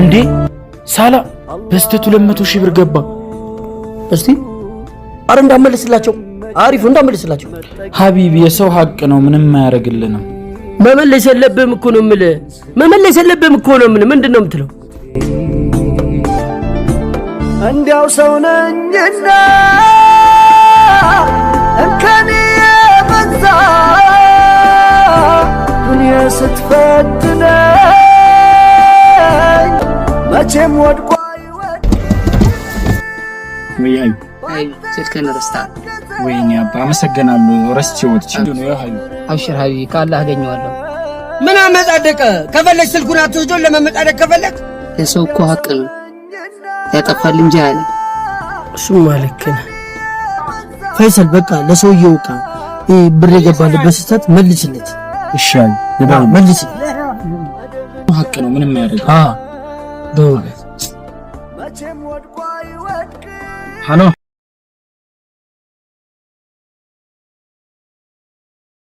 እንዴ ሳላ በስተቱ 200,000 ብር ገባ። እስቲ አረ እንዳመለስላቸው አሪፍ እንዳመለስላቸው። ሀቢብ የሰው ሀቅ ነው፣ ምንም አያረግልንም። መመለስ የለብህም እኮ ነው የምልህ። መመለስ የለብህም እኮ ነው የምልህ። ምንድነው የምትለው? እንዲያው ሰው ነኝና እንከን የበዛ ዱንያ ስትፈትነኝ መቼም ወድቆ ወይዬ አይ ስልክህን ረስተሃል። ወይኔ አባ አመሰግናለሁ። ረስቼው ወጥቼ ነው። ያው ሀቢብ አብሽር ሀቢብ ካላህ አገኘዋለሁ። ምን አመጻደቀ? ከፈለክ ስልኩን አትወስዶ ለመመጻደቅ ከፈለክ የሰው እኮ ሀቅ ነው ያጠፋል እንጂ አለ። እሱም ማለከነ ፈይሰል በቃ ለሰውየው ቃ ብር የገባልበት ስህተት መልስለት። እሺ ይባል መልስለት። ሀቅ ነው፣ ምንም ያደርግ። በእውነት መቼም ወድቆ አይወድቅ። ሃሎ